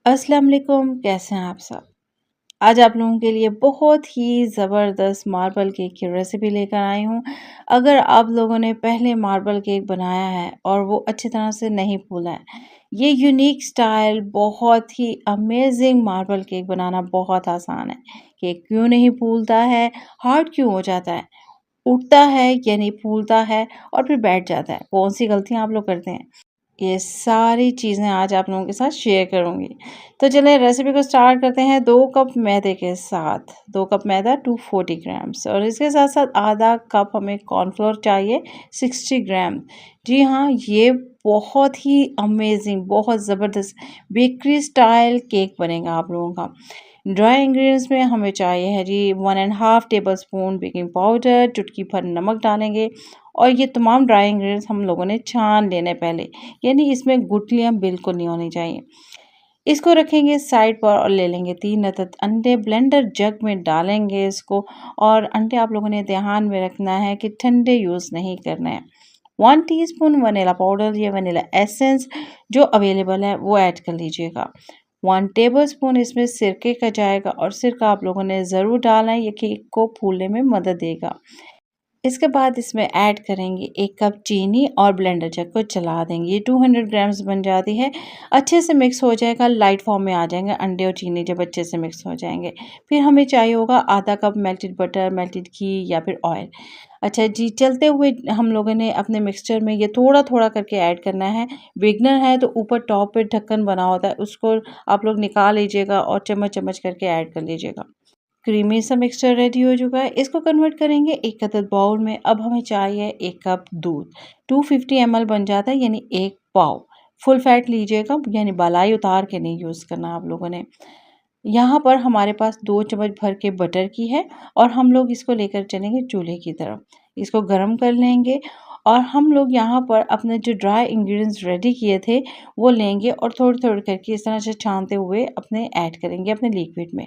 अस्सलाम वालेकुम, कैसे हैं आप सब? आज आप लोगों के लिए बहुत ही ज़बरदस्त मार्बल केक की रेसिपी लेकर आई हूँ। अगर आप लोगों ने पहले मार्बल केक बनाया है और वो अच्छी तरह से नहीं फूला है, ये यूनिक स्टाइल बहुत ही अमेजिंग मार्बल केक बनाना बहुत आसान है। केक क्यों नहीं फूलता है? हार्ड क्यों हो जाता है? उठता है या नहीं फूलता है और फिर बैठ जाता है? कौन-सी गलतियाँ आप लोग करते हैं? ये सारी चीज़ें आज आप लोगों के साथ शेयर करूँगी। तो चलिए रेसिपी को स्टार्ट करते हैं। 2 कप मैदे के साथ 2 कप मैदा 240 ग्राम्स और इसके साथ-साथ आधा कप हमें कॉर्नफ्लोर चाहिए 60 ग्राम। जी हाँ, ये बहुत ही अमेज़िंग बहुत ज़बरदस्त बेकरी स्टाइल केक बनेगा आप लोगों का। ड्राई इंग्रीडिएंट्स में हमें चाहिए है जी 1 and half tablespoon baking powder, चुटकी भर नमक डालेंगे और ये तमाम ड्राई इंग्रीडिएंट्स हम लोगों ने छान लेने पहले, यानी इसमें गुठलियाँ बिल्कुल नहीं होनी चाहिए। इसको रखेंगे साइड पर और ले लेंगे 3 अदद अंडे, ब्लेंडर जग में डालेंगे इसको और अंडे आप लोगों ने ध्यान में रखना है कि ठंडे यूज़ नहीं करना है। 1 टीस्पून वनीला पाउडर या वनीला एसेंस जो अवेलेबल है वो ऐड कर लीजिएगा। 1 टेबलस्पून इसमें सिरके का जाएगा और सिरका आप लोगों ने ज़रूर डालना है, ये केक को फूलने में मदद देगा। इसके बाद इसमें ऐड करेंगे 1 कप चीनी और ब्लेंडर जग को चला देंगे। ये 200 ग्राम्स बन जाती है। अच्छे से मिक्स हो जाएगा, लाइट फॉर्म में आ जाएंगे अंडे और चीनी जब अच्छे से मिक्स हो जाएंगे। फिर हमें चाहिए होगा आधा कप मेल्टेड बटर, मेल्टेड घी या फिर ऑयल। अच्छा जी, चलते हुए हम लोगों ने अपने मिक्सचर में ये थोड़ा-थोड़ा करके ऐड करना है। बिगनर है तो ऊपर टॉप पे ढक्कन बना होता है, उसको आप लोग निकाल लीजिएगा और चम्मच-चम्मच करके ऐड कर लीजिएगा। क्रीमी सा मिक्सचर रेडी हो चुका है। इसको कन्वर्ट करेंगे एक अदद बाउल में। अब हमें चाहिए 1 कप दूध। 250 ml बन जाता है यानी 1 पाव। फुल फैट लीजिएगा यानी मलाई उतार के नहीं यूज़ करना आप लोगों ने। यहाँ पर हमारे पास 2 चम्मच भर के बटर की है और हम लोग इसको लेकर चलेंगे चूल्हे की तरफ। इसको गरम कर लेंगे और हम लोग यहाँ पर अपने जो ड्राई इंग्रीडिएंट्स रेडी किए थे वो लेंगे और थोड़ी-थोड़ी करके इस तरह से छानते हुए अपने ऐड करेंगे अपने लिक्विड में।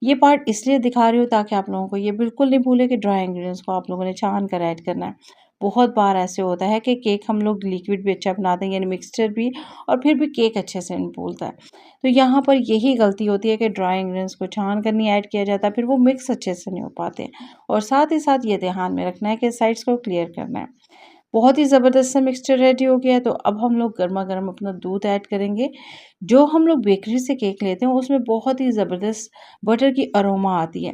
ये पार्ट इसलिए दिखा रही हूँ ताकि आप लोगों को ये बिल्कुल नहीं भूले कि ड्राई इंग्रीडिएंट्स को आप लोगों ने छान कर ऐड करना है। बहुत बार ऐसे होता है कि केक हम लोग लिक्विड भी अच्छा बनाते हैं यानी मिक्सचर भी और फिर भी केक अच्छे से नहीं फूलता है। तो यहाँ पर यही गलती होती है कि ड्राई इंग्रीडिएंट्स को छान कर नहीं ऐड किया जाता, फिर वो मिक्स अच्छे से नहीं हो पाते और साथ ही साथ ये ध्यान में रखना है कि साइड्स को क्लियर करना है। बहुत ही ज़बरदस्त सा मिक्सचर रेडी हो गया है, तो अब हम लोग गरमा-गरम अपना दूध ऐड करेंगे। जो हम लोग बेकरी से केक लेते हैं उसमें बहुत ही ज़बरदस्त बटर की अरोमा आती है।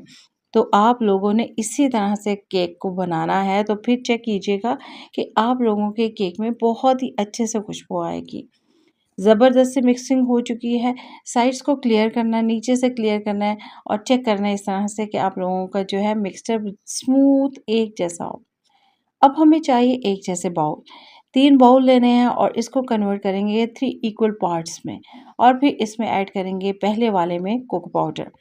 तो आप लोगों ने इसी तरह से केक को बनाना है तो फिर चेक कीजिएगा कि आप लोगों के केक में बहुत ही अच्छे से खुशबू आएगी। ज़बरदस्त सी मिक्सिंग हो चुकी है, साइड्स को क्लियर करना है, नीचे से क्लियर करना है और चेक करना है इस तरह से कि आप लोगों का जो है मिक्सचर स्मूथ एक जैसा हो। अब हमें चाहिए एक जैसे बाउल। 3 बाउल लेने हैं और इसको कन्वर्ट करेंगे 3 इक्वल पार्ट्स में और फिर इसमें ऐड करेंगे पहले वाले में कोको पाउडर।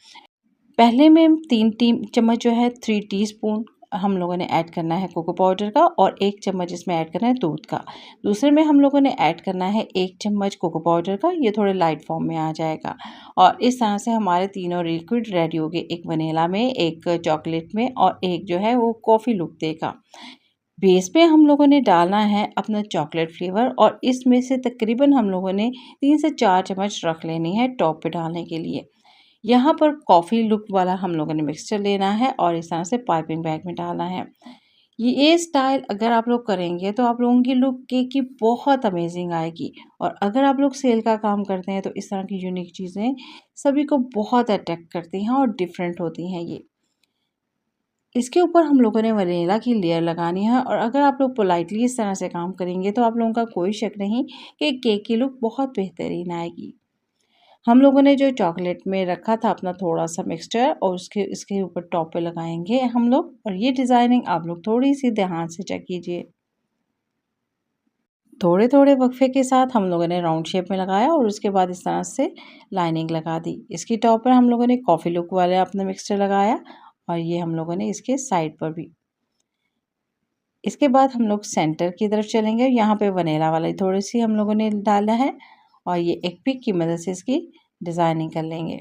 पहले में 3 टी चम्मच जो है 3 टीस्पून हम लोगों ने ऐड करना है कोको पाउडर का और 1 चम्मच इसमें ऐड करना है दूध का। दूसरे में हम लोगों ने ऐड करना है 1 चम्मच कोको पाउडर का, ये थोड़े लाइट फॉर्म में आ जाएगा और इस तरह से हमारे तीनों लिक्विड रेडी हो गए। एक वनीला में, एक चॉकलेट में और एक जो है वो कॉफ़ी लुक देगा। बेस पे हम लोगों ने डालना है अपना चॉकलेट फ्लेवर और इसमें से तकरीबन हम लोगों ने 3 से 4 चम्मच रख लेनी है टॉप पे डालने के लिए। यहाँ पर कॉफ़ी लुक वाला हम लोगों ने मिक्सचर लेना है और इस तरह से पाइपिंग बैग में डालना है। ये स्टाइल अगर आप लोग करेंगे तो आप लोगों की लुक केक की बहुत अमेजिंग आएगी और अगर आप लोग सेल का काम करते हैं तो इस तरह की यूनिक चीज़ें सभी को बहुत अट्रैक्ट करती हैं और डिफरेंट होती हैं ये। इसके ऊपर हम लोगों ने वनीला की लेयर लगानी है और अगर आप लोग पोलाइटली इस तरह से काम करेंगे तो आप लोगों का कोई शक नहीं कि केक की लुक बहुत बेहतरीन आएगी। हम लोगों ने जो चॉकलेट में रखा था अपना थोड़ा सा मिक्सचर और उसके इसके ऊपर टॉप पे लगाएंगे हम लोग और ये डिज़ाइनिंग आप लोग थोड़ी सी ध्यान से चेक कीजिए। थोड़े थोड़े वक्फे के साथ हम लोगों ने राउंड शेप में लगाया और उसके बाद इस तरह से लाइनिंग लगा दी। इसकी टॉप पर हम लोगों ने कॉफ़ी लुक वाले अपना मिक्सचर लगाया और ये हम लोगों ने इसके साइड पर भी। इसके बाद हम लोग सेंटर की तरफ चलेंगे। यहाँ पे वनीला वाली थोड़ी-सी हम लोगों ने डाला है और ये एक पिक की मदद से इसकी डिज़ाइनिंग कर लेंगे।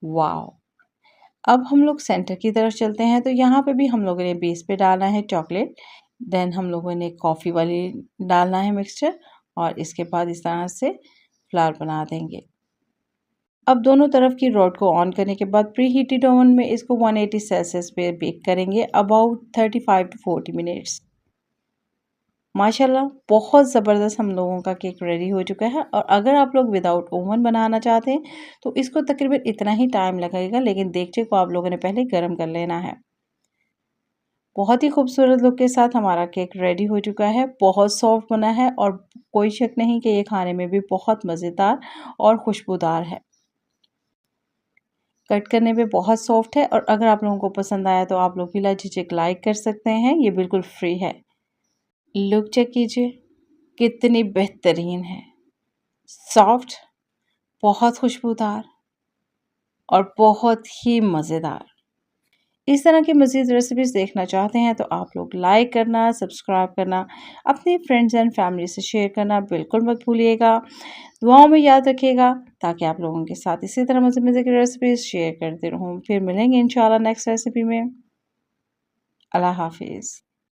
वॉव! अब हम लोग सेंटर की तरफ चलते हैं तो यहाँ पे भी हम लोगों ने बेस पे डालना है चॉकलेट। देन हम लोगों ने कॉफ़ी वाली डालना है मिक्सचर और इसके बाद इस तरह से फ्लावर बना देंगे। अब दोनों तरफ की रॉड को ऑन करने के बाद प्री हीटेड ओवन में इसको 180 सेल्सियस पे बेक करेंगे अबाउट 35 टू 40 मिनट्स। माशाल्लाह बहुत ज़बरदस्त हम लोगों का केक रेडी हो चुका है। और अगर आप लोग विदाउट ओवन बनाना चाहते हैं तो इसको तकरीबन इतना ही टाइम लगेगा, लेकिन देगचे को आप लोगों ने पहले गर्म कर लेना है। बहुत ही खूबसूरत लुक के साथ हमारा केक रेडी हो चुका है। बहुत सॉफ्ट बना है और कोई शक नहीं कि ये खाने में भी बहुत मज़ेदार और खुशबूदार है। कट करने पे बहुत सॉफ्ट है और अगर आप लोगों को पसंद आया तो आप लोग बिला झिझक लाइक कर सकते हैं। ये बिल्कुल फ्री है। लुक चेक कीजिए कितनी बेहतरीन है, सॉफ्ट, बहुत खुशबूदार और बहुत ही मज़ेदार। इस तरह की मज़ीद रेसिपीज़ देखना चाहते हैं तो आप लोग लाइक करना, सब्सक्राइब करना, अपने फ्रेंड्स एंड फैमिली से शेयर करना बिल्कुल मत भूलिएगा। दुआओं में याद रखिएगा ताकि आप लोगों के साथ इसी तरह मज़े-मज़े की रेसिपीज़ शेयर करते रहूँ। फिर मिलेंगे इंशाल्लाह नेक्स्ट रेसिपी में। अल्लाह हाफ़िज़।